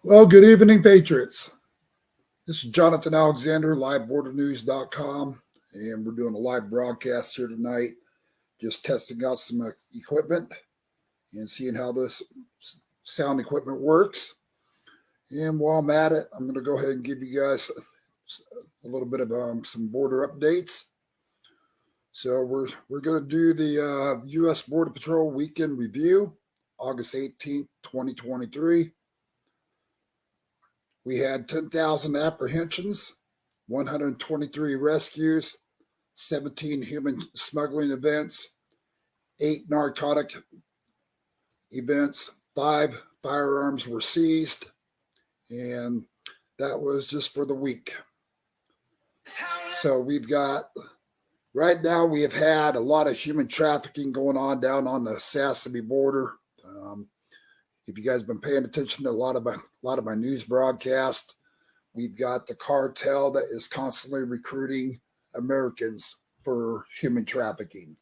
Well, good evening, Patriots. This is Johnathon Alexander, livebordernews.com, and we're doing a live broadcast here tonight, just testing out some equipment and seeing how this sound equipment works. And while I'm at it, I'm going to go ahead and give you guys a little bit of some border updates. So we're going to do the U.S. Border Patrol Weekend Review, August 18th, 2023. We had 10,000 apprehensions, 123 rescues, 17 human smuggling events, 8 narcotic events, 5 firearms were seized, and that was just for the week. So right now we have had a lot of human trafficking going on down on the Sassamy border. If you guys have been paying attention to a lot of my news broadcast, we've got the cartel that is constantly recruiting Americans for human trafficking.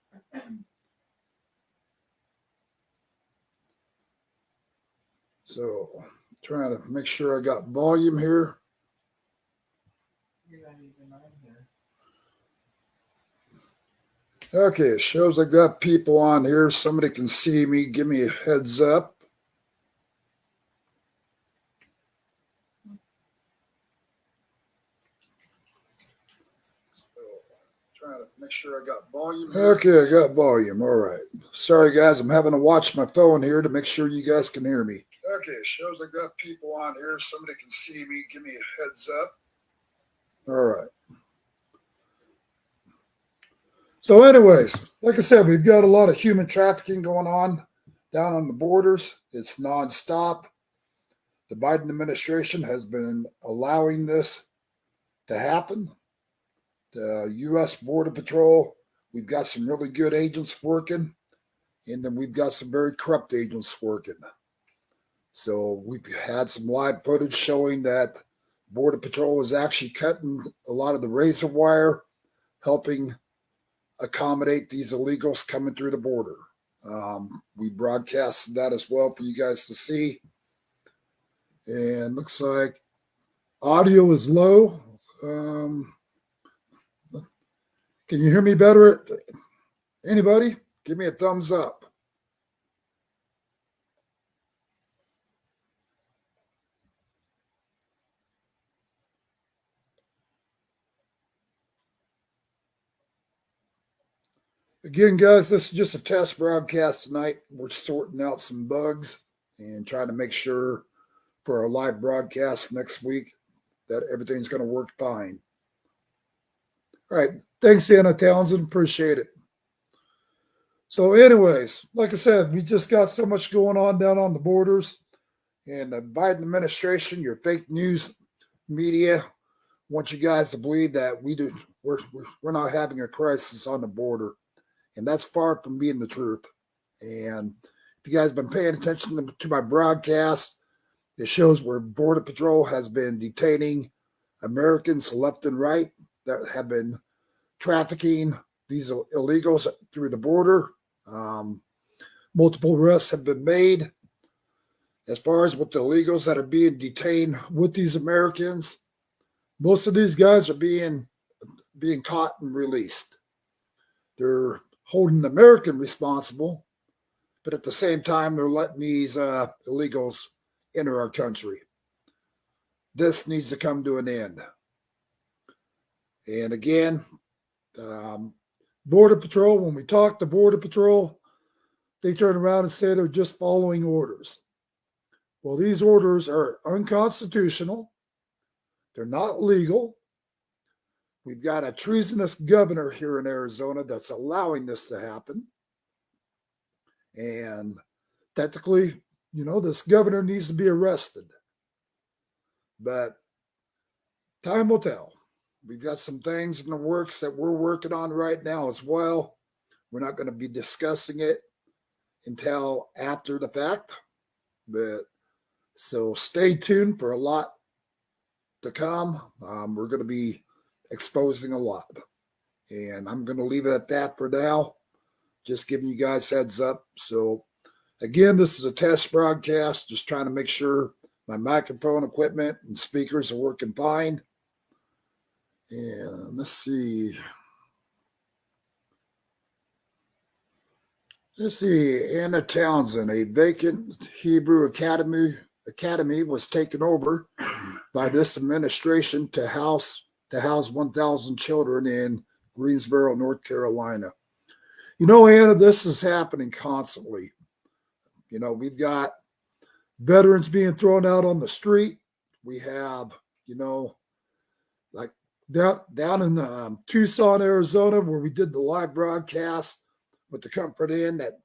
So, trying to make sure I got volume here. You're not even on here. Okay, it shows I got people on here. Somebody can see me. Give me a heads up. Trying to make sure I got volume here. Okay, I got volume. All right. Sorry, guys. I'm having to watch my phone here to make sure you guys can hear me. Okay, it shows I got people on here. Somebody can see me. Give me a heads up. All right. So anyways, like I said, we've got a lot of human trafficking going on down on the borders. It's nonstop. The Biden administration has been allowing this to happen. The U.S. Border Patrol, we've got some really good agents working, and then we've got some very corrupt agents working. So we've had some live footage showing that Border Patrol is actually cutting a lot of the razor wire, helping accommodate these illegals coming through the border. We broadcasted that as well for you guys to see. And looks like audio is low. Can you hear me better? Anybody? Give me a thumbs up. Again, guys, this is just a test broadcast tonight. We're sorting out some bugs and trying to make sure for our live broadcast next week that everything's going to work fine. All right. Thanks, Anna Townsend. Appreciate it. So anyways, like I said, we just got so much going on down on the borders. And the Biden administration, your fake news media, wants you guys to believe that we're not having a crisis on the border. And that's far from being the truth. And if you guys have been paying attention to my broadcast, it shows where Border Patrol has been detaining Americans left and right that have been trafficking these illegals through the border. Multiple arrests have been made. As far as with the illegals that are being detained with these Americans, most of these guys are being caught and released. They're holding the American responsible, but at the same time, they're letting these illegals enter our country. This needs to come to an end. And again, Border Patrol, when we talk to Border Patrol, they turn around and say they're just following orders. Well, these orders are unconstitutional. They're not legal. We've got a treasonous governor here in Arizona that's allowing this to happen. And technically, this governor needs to be arrested. But time will tell. We've got some things in the works that we're working on right now as well. We're not going to be discussing it until after the fact. So stay tuned for a lot to come. We're going to be exposing a lot. And I'm going to leave it at that for now. Just giving you guys heads up. So again, this is a test broadcast, just trying to make sure My microphone equipment and speakers are working fine. And let's see. Anna Townsend, a vacant Hebrew academy was taken over by this administration to house 1,000 children in Greensboro, North Carolina. You know, Anna, this is happening constantly. You know, we've got veterans being thrown out on the street. We have, you know, like down in Tucson, Arizona, where we did the live broadcast with the Comfort Inn that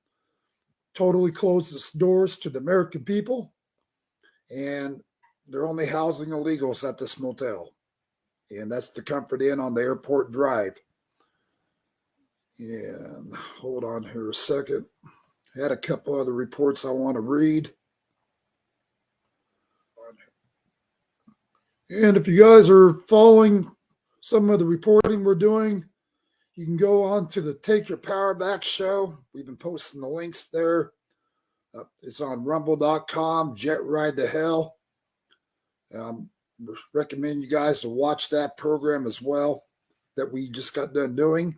totally closed its doors to the American people. And they're only housing illegals at this motel. And that's the Comfort Inn on the Airport Drive. And hold on here a second. I had a couple other reports I want to read. And if you guys are following some of the reporting we're doing, you can go on to the Take Your Power Back show. We've been posting the links there. It's on rumble.com, Jet Ride to Hell. Recommend you guys to watch that program as well that we just got done doing.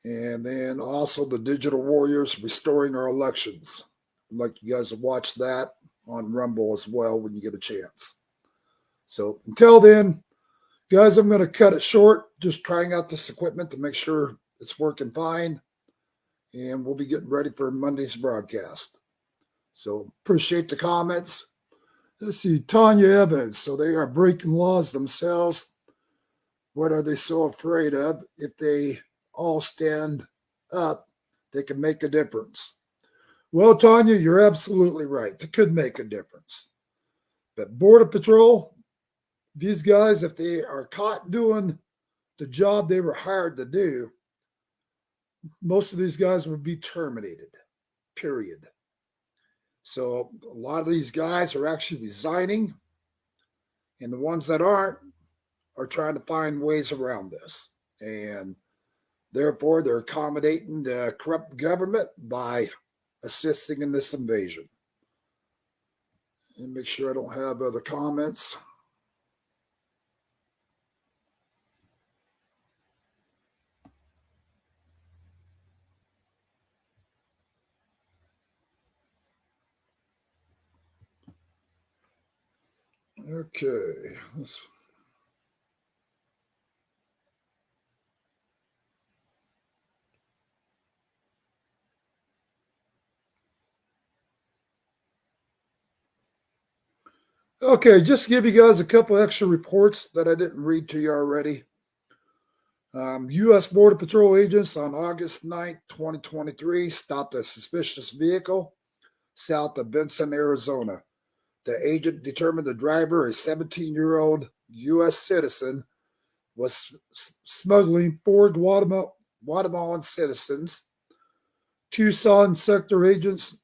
And then also the Digital Warriors Restoring Our Elections. I'd like you guys to watch that on Rumble as well when you get a chance. So until then, guys, I'm going to cut it short, just trying out this equipment to make sure it's working fine. And we'll be getting ready for Monday's broadcast. So appreciate the comments. Let's see, Tanya Evans. So they are breaking laws themselves. What are they so afraid of? If they all stand up, they can make a difference. Well, Tanya, you're absolutely right. It could make a difference. But Border Patrol, these guys, if they are caught doing the job they were hired to do, most of these guys would be terminated, period. So a lot of these guys are actually resigning, and the ones that aren't are trying to find ways around this. And therefore, they're accommodating the corrupt government by assisting in this invasion. And make sure I don't have other comments. Okay, just to give you guys a couple extra reports that I didn't read to you already. U.S. Border Patrol agents on August 9th, 2023, stopped a suspicious vehicle south of Benson, Arizona. The agent determined the driver, a 17-year-old U.S. citizen, was smuggling 4 Guatemalan citizens. Tucson sector agents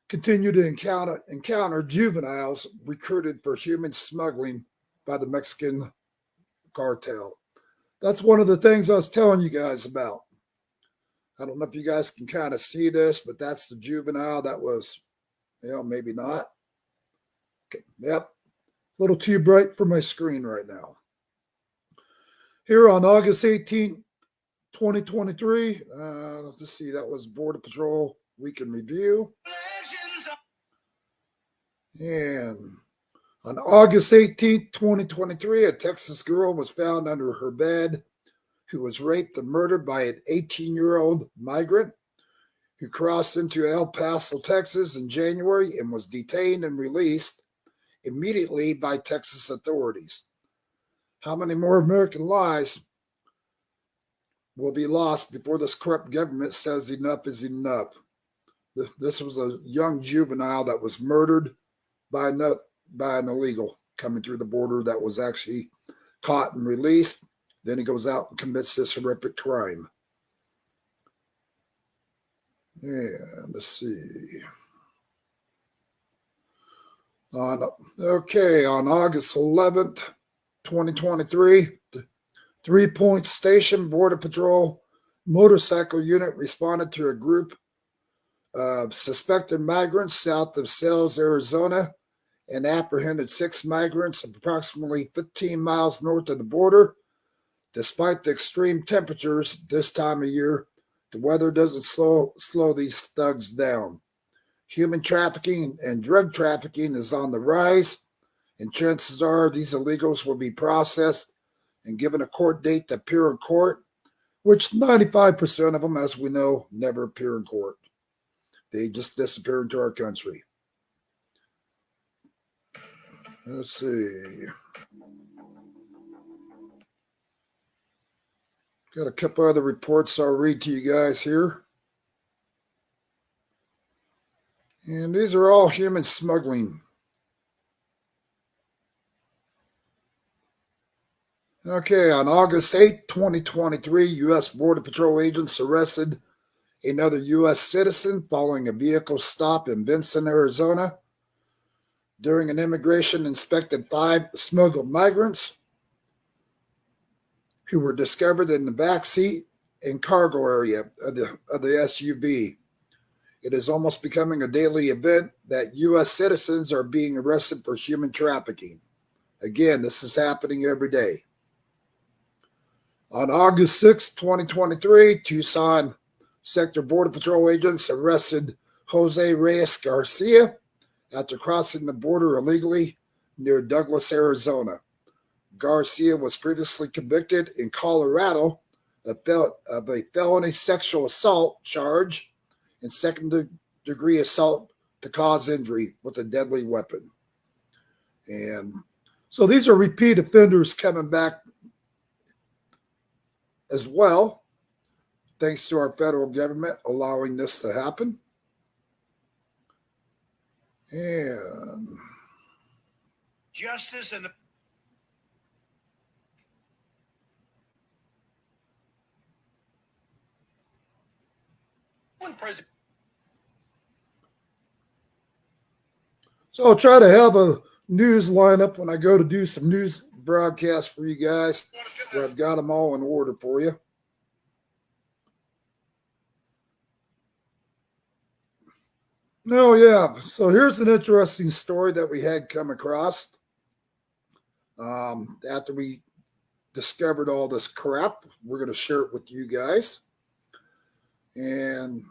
continue to encounter juveniles recruited for human smuggling by the Mexican cartel. That's one of the things I was telling you guys about. I don't know if you guys can kind of see this, but that's the juvenile that was, maybe not. Okay. Yep. A little too bright for my screen right now. Here on August 18th, 2023, let's see, that was Border Patrol Week in Review. And on August 18th, 2023, a Texas girl was found under her bed who was raped and murdered by an 18-year-old migrant who crossed into El Paso, Texas in January and was detained and released immediately by Texas authorities. How many more American lives will be lost before this corrupt government says enough is enough? This was a young juvenile that was murdered by an illegal coming through the border that was actually caught and released. Then he goes out and commits this horrific crime. Yeah, let's see. On August 11th, 2023, the 3 Point Station Border Patrol motorcycle unit responded to a group of suspected migrants south of Sales, Arizona, and apprehended 6 migrants approximately 15 miles north of the border. Despite the extreme temperatures this time of year, the weather doesn't slow these thugs down. Human trafficking and drug trafficking is on the rise, and chances are these illegals will be processed and given a court date to appear in court, which 95% of them, as we know, never appear in court. They just disappear into our country. Let's see. Got a couple other reports I'll read to you guys here. And these are all human smuggling. Okay, on August 8, 2023, U.S. Border Patrol agents arrested another U.S. citizen following a vehicle stop in Benson, Arizona. During an immigration inspected 5 smuggled migrants who were discovered in the back seat and cargo area of the SUV. It is almost becoming a daily event that U.S. citizens are being arrested for human trafficking. Again, this is happening every day. On August 6, 2023, Tucson Sector Border Patrol agents arrested Jose Reyes Garcia after crossing the border illegally near Douglas, Arizona. Garcia was previously convicted in Colorado of a felony sexual assault charge and second-degree assault to cause injury with a deadly weapon. And so these are repeat offenders coming back as well, thanks to our federal government allowing this to happen. And justice and the one president. So I'll try to have a news lineup when I go to do some news broadcasts for you guys, where I've got them all in order for you. No, yeah. So here's an interesting story that we had come across after we discovered all this crap. We're going to share it with you guys. And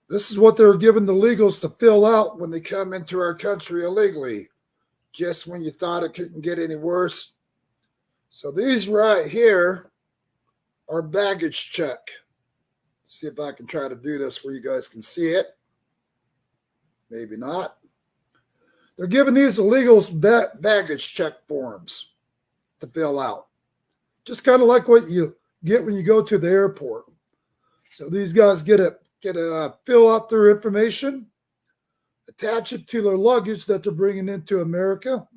this is what they're giving the illegals to fill out when they come into our country illegally, just when you thought it couldn't get any worse. So these right here are baggage check. See if I can try to do this where you guys can see it. Maybe not. They're giving these illegals baggage check forms to fill out. Just kind of like what you get when you go to the airport. So these guys get to fill out their information, attach it to their luggage that they're bringing into America,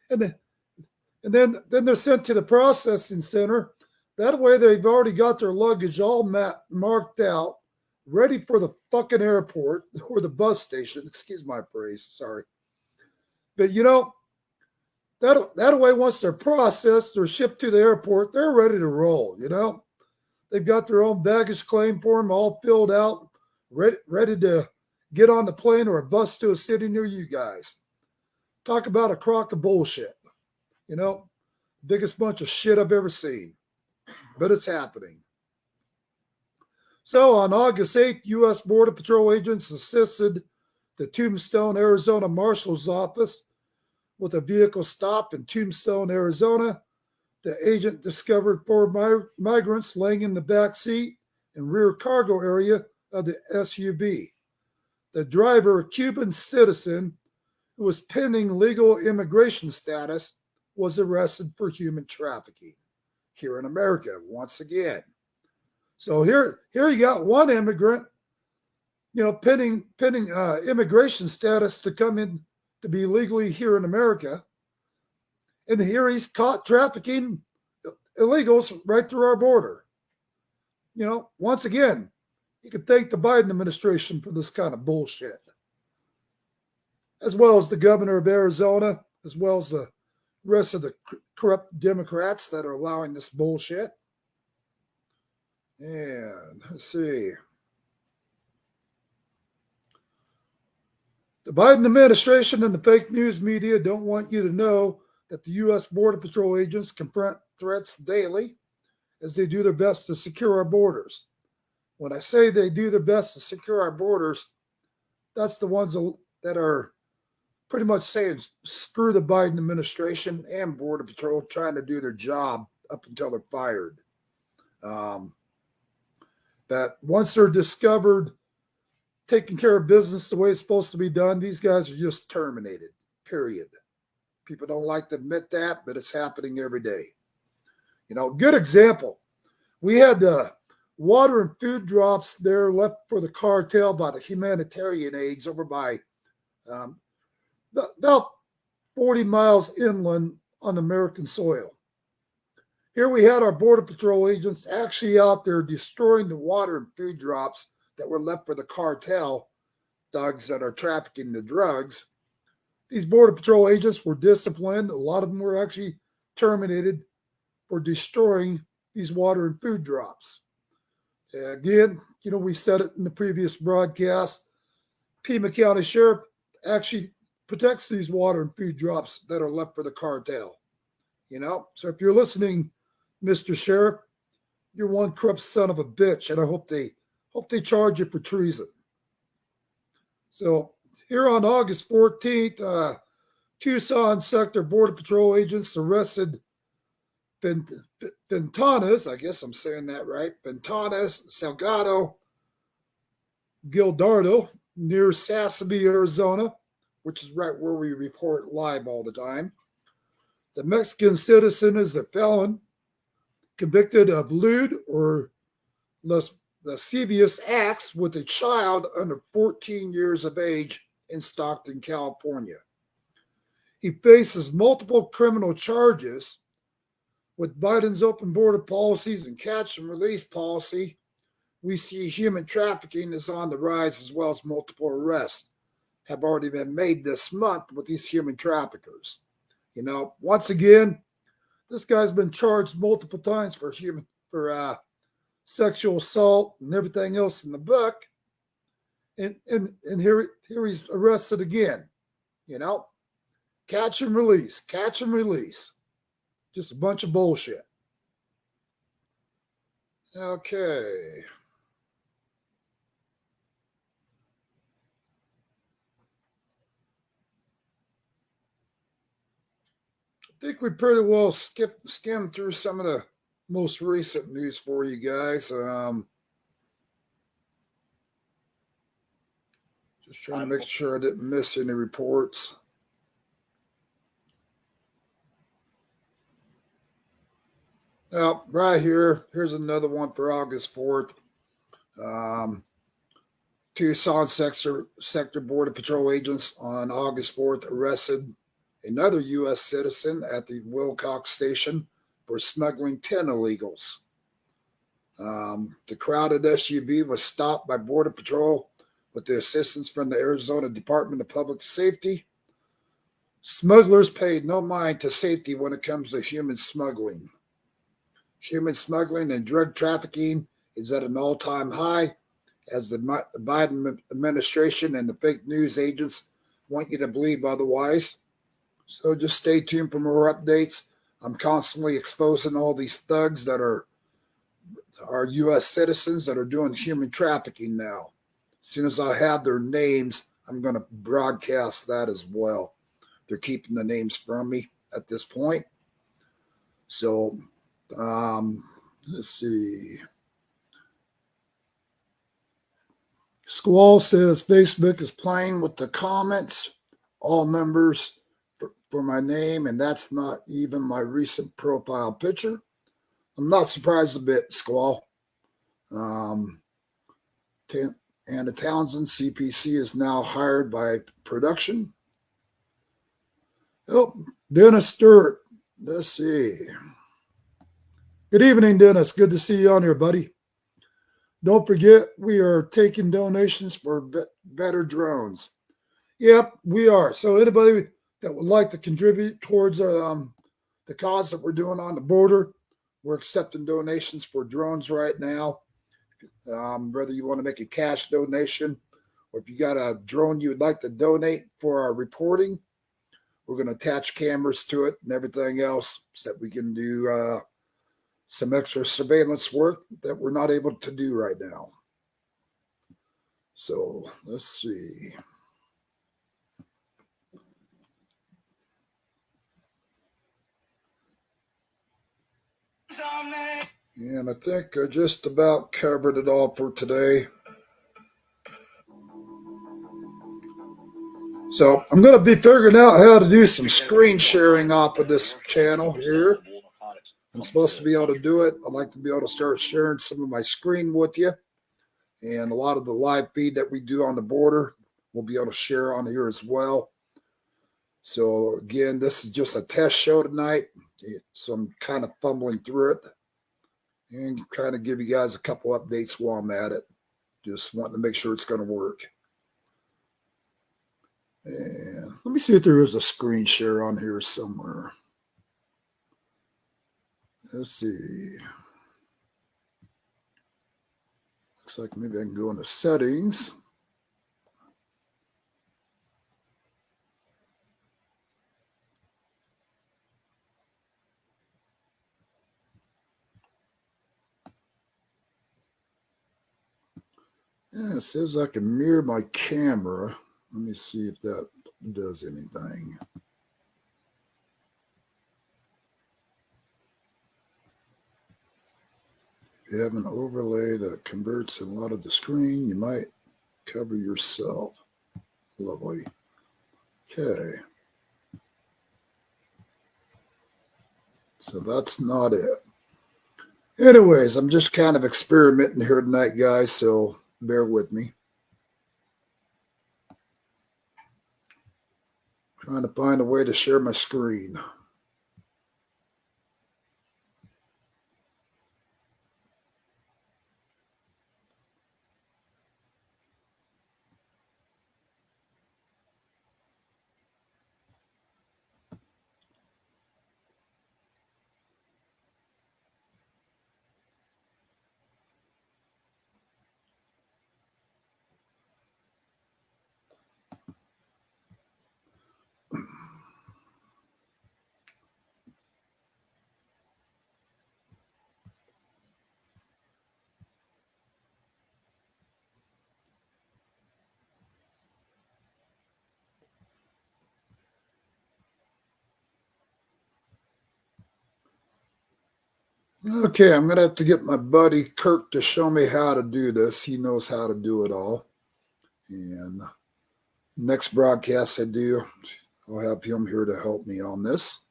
and then they're sent to the processing center. That way they've already got their luggage all marked out, ready for the fucking airport or the bus station. Excuse my phrase, sorry. But you know, that way once they're processed, they're shipped to the airport, they're ready to roll, you know. They've got their own baggage claim form all filled out, ready to get on the plane or a bus to a city near you guys. Talk about a crock of bullshit. You know, biggest bunch of shit I've ever seen. But it's happening. So on August 8th, U.S. Border Patrol agents assisted the Tombstone, Arizona Marshal's Office with a vehicle stop in Tombstone, Arizona. The agent discovered 4 migrants laying in the back seat and rear cargo area of the SUV. The driver, a Cuban citizen who was pending legal immigration status, was arrested for human trafficking here in America once again. So here you got one immigrant, you know, pending immigration status to come in to be legally here in America. And here he's caught trafficking illegals right through our border. You know, once again, you can thank the Biden administration for this kind of bullshit, as well as the governor of Arizona, as well as the rest of the corrupt Democrats that are allowing this bullshit. And let's see. The Biden administration and the fake news media don't want you to know that the U.S. Border Patrol agents confront threats daily as they do their best to secure our borders. When I say they do their best to secure our borders, that's the ones that are pretty much saying screw the Biden administration and Border Patrol trying to do their job up until they're fired. That once they're discovered taking care of business the way it's supposed to be done, these guys are just terminated, period. People don't like to admit that, but it's happening every day. Good example. We had the water and food drops there left for the cartel by the humanitarian aids over by about 40 miles inland on American soil. Here we had our Border Patrol agents actually out there destroying the water and food drops that were left for the cartel thugs that are trafficking the drugs. These Border Patrol agents were disciplined. A lot of them were actually terminated for destroying these water and food drops. Again, we said it in the previous broadcast. Pima County Sheriff actually protects these water and food drops that are left for the cartel. So if you're listening, Mr. Sheriff, you're one corrupt son of a bitch, and I hope they charge you for treason. So here on August 14th, Tucson Sector Border Patrol agents arrested Ventanas, I guess I'm saying that right, Ventanas Salgado Gildardo near Sassabee, Arizona, which is right where we report live all the time. The Mexican citizen is a felon convicted of lewd or lascivious acts with a child under 14 years of age in Stockton, California. He faces multiple criminal charges. With Biden's open border policies and catch and release policy, we see human trafficking is on the rise, as well as multiple arrests have already been made this month with these human traffickers. Once again, this guy's been charged multiple times for sexual assault and everything else in the book. And here he's arrested again. Catch and release. Just a bunch of bullshit. Okay. I think we pretty well skimmed through some of the most recent news for you guys. Just trying to make sure I didn't miss any reports. Now, right here's another one for August 4th. Tucson Sector Border Patrol agents on August 4th arrested another U.S. citizen at the Wilcox Station for smuggling 10 illegals. The crowded SUV was stopped by Border Patrol with the assistance from the Arizona Department of Public Safety. Smugglers paid no mind to safety when it comes to human smuggling. Human smuggling and drug trafficking is at an all-time high, as the Biden administration and the fake news agents want you to believe otherwise. So just stay tuned for more updates. I'm constantly exposing all these thugs that are U.S. citizens that are doing human trafficking now. As soon as I have their names, I'm going to broadcast that as well. They're keeping the names from me at this point. So, let's see. Squall says Facebook is playing with the comments, all numbers for my name, and that's not even my recent profile picture. I'm not surprised a bit, Squall. Anna Townsend, CPC, is now hired by production. Oh, Dennis Stewart. Let's see. Good evening, Dennis. Good to see you on here, buddy. Don't forget, we are taking donations for better drones. Yep, we are. So anybody that would like to contribute towards the cause that we're doing on the border, we're accepting donations for drones right now. whether you want to make a cash donation or if you got a drone you would like to donate for our reporting, we're going to attach cameras to it and everything else so that we can do some extra surveillance work that we're not able to do right now. So let's see. And I think I just about covered it all for today. So I'm going to be figuring out how to do some screen sharing off of this channel here. I'm supposed to be able to do it. I'd like to be able to start sharing some of my screen with you. And a lot of the live feed that we do on the border, we'll be able to share on here as well. So again, this is just a test show tonight. So I'm kind of fumbling through it and trying to give you guys a couple updates while I'm at it. Just wanting to make sure it's going to work. And let me see if there is a screen share on here somewhere. Let's see. Looks like maybe I can go into settings. Yeah, it says I can mirror my camera. Let me see if that does anything. If you have an overlay that converts a lot of the screen, you might cover yourself. Lovely. Okay. So that's not it. Anyways, I'm just kind of experimenting here tonight, guys, so bear with me. Trying to find a way to share my screen. Okay, I'm going to have to get my buddy Kirk to show me how to do this. He knows how to do it all. And next broadcast I do, I'll have him here to help me on this.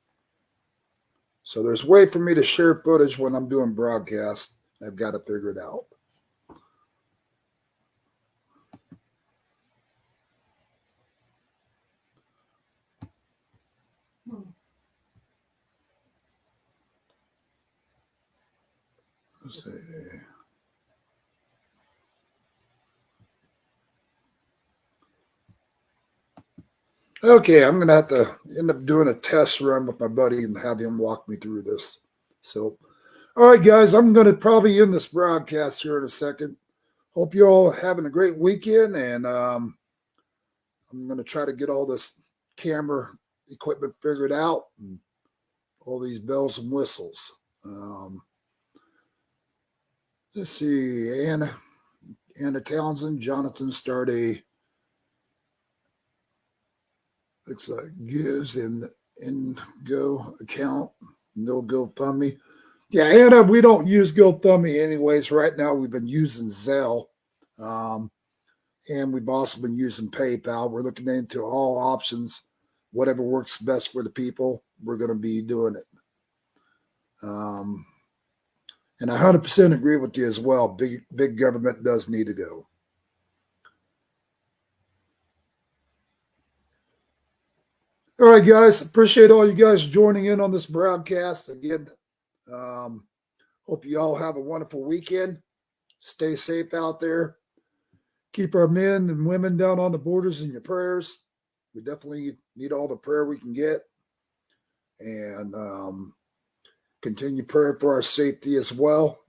So there's a way for me to share footage when I'm doing broadcasts. I've got to figure it out. Let's see. Okay, I'm going to have to end up doing a test run with my buddy and have him walk me through this. So, all right, guys, I'm going to probably end this broadcast here in a second. Hope you all having a great weekend, and I'm going to try to get all this camera equipment figured out and all these bells and whistles. Let's see, Anna Townsend, Jonathan start a, looks like gives in Go account, no GoFundMe. Yeah, Anna, we don't use GoFundMe anyways. Right now, we've been using Zelle, and we've also been using PayPal. We're looking into all options. Whatever works best for the people, we're going to be doing it. And I 100% agree with you as well. Big government does need to go. All right, guys. Appreciate all you guys joining in on this broadcast. Again, hope you all have a wonderful weekend. Stay safe out there. Keep our men and women down on the borders in your prayers. We definitely need all the prayer we can get. And continue prayer for our safety as well.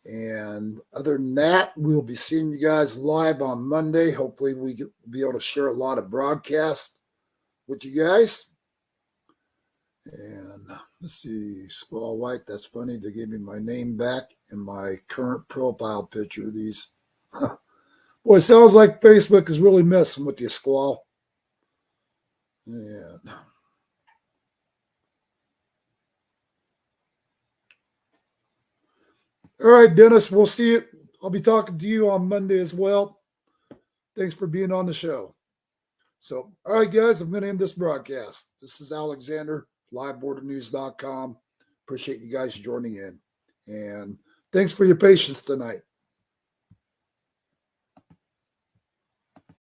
And other than that, we'll be seeing you guys live on Monday. Hopefully, we will be able to share a lot of broadcasts with you guys. And let's see, Squall White. That's funny. They gave me my name back and my current profile picture. These, boy, sounds like Facebook is really messing with you, Squall. And all right, Dennis, we'll see you. I'll be talking to you on Monday as well. Thanks for being on the show. So, all right, guys, I'm going to end this broadcast. This is Alexander, livebordernews.com. Appreciate you guys joining in. And thanks for your patience tonight.